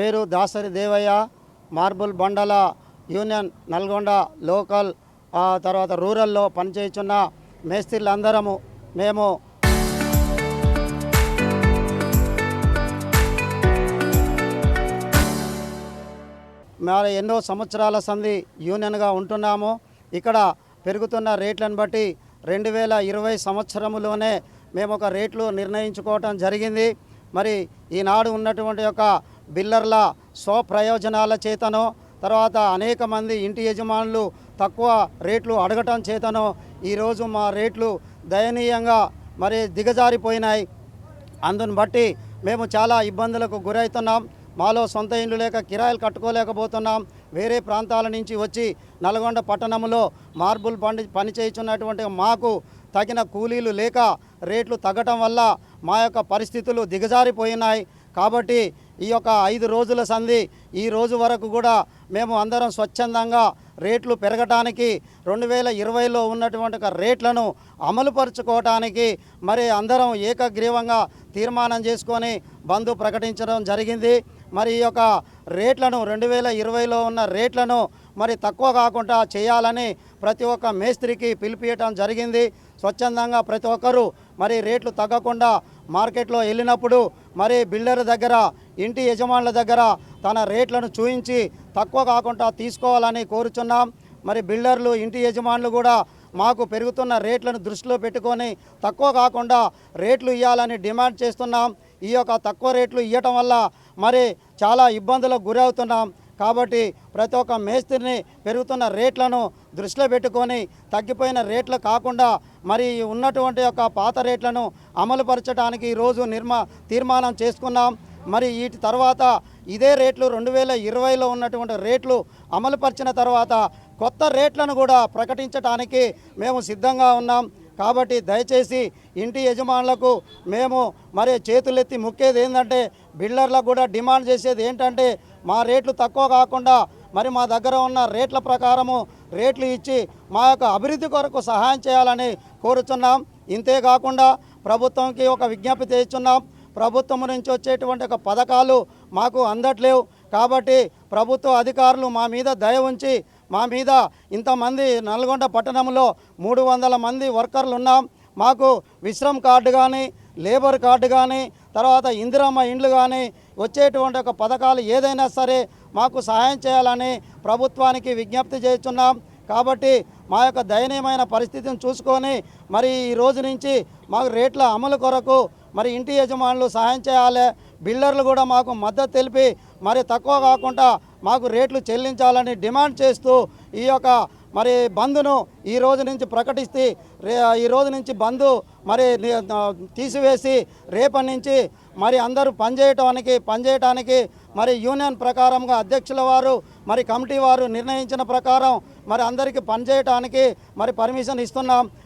పేరు దాసరి దేవయ్య, మార్బుల్ బండల union Nalgonda local తర్వాత రూరల్లో పనిచేస్తున్న మేస్త్రీలందరము మేము మరి ఎన్నో సంవత్సరాల సంధి యూనియన్గా ఉంటున్నాము. ఇక్కడ పెరుగుతున్న రేట్లను బట్టి 2020 సంవత్సరంలోనే మేము ఒక రేట్లు నిర్ణయించుకోవటం జరిగింది. మరి ఈనాడు ఉన్నటువంటి యొక్క బిల్లర్ల స్వప్రయోజనాల చేతనో తర్వాత అనేక మంది ఇంటి యజమానులు తక్కువ రేట్లు అడగటం చేతనో ఈరోజు మా రేట్లు దయనీయంగా మరి దిగజారిపోయినాయి. అందుని బట్టి మేము చాలా ఇబ్బందులకు గురవుతున్నాం. మాలో సొంత ఇండ్లు లేక కిరాయిలు కట్టుకోలేకపోతున్నాం. వేరే ప్రాంతాల నుంచి వచ్చి నల్గొండ పట్టణంలో మార్బుల్ పని చేస్తున్నటువంటి మాకు తగిన కూలీలు లేక రేట్లు తగ్గటం వల్ల మా యొక్క పరిస్థితులు దిగజారిపోయినాయి. కాబట్టి ఈ యొక్క 5 రోజుల సంధి ఈ రోజు వరకు కూడా మేము అందరం స్వచ్ఛందంగా రేట్లు పెరగటానికి 2020లో ఉన్నటువంటి రేట్లను అమలుపరుచుకోవటానికి మరి అందరం ఏకగ్రీవంగా తీర్మానం చేసుకొని బంద్ ప్రకటించడం జరిగింది. మరి ఈ యొక్క రేట్లను 2020లో ఉన్న రేట్లను మరి తక్కువ కాకుండా చేయాలని ప్రతి ఒక్క మేస్త్రికి పిలిపియటం జరిగింది. స్వచ్ఛందంగా ప్రతి ఒక్కరూ మరి రేట్లు తగ్గకుండా మార్కెట్లో వెళ్ళినప్పుడు మరి బిల్డర్ దగ్గర ఇంటి యజమానుల దగ్గర తన రేట్లను చూయించి తక్కువ కాకుండా తీసుకోవాలని కోరుచున్నాం. మరి బిల్డర్లు ఇంటి యజమానులు కూడా మాకు పెరుగుతున్న రేట్లను దృష్టిలో పెట్టుకొని తక్కువ కాకుండా రేట్లు ఇవ్వాలని డిమాండ్ చేస్తున్నాం. ఈ యొక్క తక్కువ రేట్లు ఇవ్వటం వల్ల మరి చాలా ఇబ్బందులకు గురవుతున్నాం. కాబట్టి ప్రతి ఒక్క మేస్త్రిని పెరుగుతున్న రేట్లను దృష్టిలో పెట్టుకొని తగ్గిపోయిన రేట్లు కాకుండా మరి ఉన్నటువంటి యొక్క పాత రేట్లను అమలుపరచడానికి ఈరోజు తీర్మానం చేసుకున్నాం. మరి వీటి తర్వాత ఇదే రేట్లు 2020లో ఉన్నటువంటి రేట్లు అమలుపరిచిన తర్వాత కొత్త రేట్లను కూడా ప్రకటించడానికి మేము సిద్ధంగా ఉన్నాం. కాబట్టి దయచేసి ఇంటి యజమానులకు మేము మరి చేతులెత్తి మొక్కేది ఏంటంటే బిల్డర్లకు కూడా డిమాండ్ చేసేది ఏంటంటే మా రేట్లు తక్కువ కాకుండా మరి మా దగ్గర ఉన్న రేట్ల ప్రకారము రేట్లు ఇచ్చి మా యొక్క అభివృద్ధి కొరకు సహాయం చేయాలని కోరుచున్నాం. ఇంతేకాకుండా ప్రభుత్వంకి ఒక విజ్ఞప్తి చేస్తున్నాం. ప్రభుత్వం నుంచి వచ్చేటువంటి ఒక పథకాలు మాకు అందట్లేవు. కాబట్టి ప్రభుత్వ అధికారులు మా మీద దయ ఉంచి మా మీద ఇంతమంది నల్గొండ పట్టణంలో 300 మంది వర్కర్లు ఉన్నాం. మాకు విశ్రమ్ కార్డు కానీ లేబర్ కార్డు కానీ తర్వాత ఇందిరమ్మ ఇండ్లు కానీ వచ్చేటువంటి ఒక పథకాలు ఏదైనా సరే మాకు సహాయం చేయాలని ప్రభుత్వానికి విజ్ఞప్తి చేస్తున్నాం. కాబట్టి మా యొక్క దయనీయమైన పరిస్థితిని చూసుకొని మరి ఈ రోజు నుంచి మాకు రేట్ల అమలు కొరకు మరి ఇంటి యజమానులు సహాయం చేయాలి. బిల్డర్లు కూడా మాకు మద్దతు తెలిపి మరి తక్కువ కాకుండా మాకు రేట్లు చెల్లించాలని డిమాండ్ చేస్తూ ఈ యొక్క మరి బంద్ను ఈ రోజు నుంచి ప్రకటిస్తే ఈ రోజు నుంచి బంద్ మరి తీసివేసి రేపటి నుంచి మరి అందరూ పనిచేయటానికి మరి యూనియన్ ప్రకారంగా అధ్యక్షుల వారు మరి కమిటీ వారు నిర్ణయించిన ప్రకారం మరి అందరికీ పనిచేయటానికి మరి పర్మిషన్ ఇస్తున్నాం.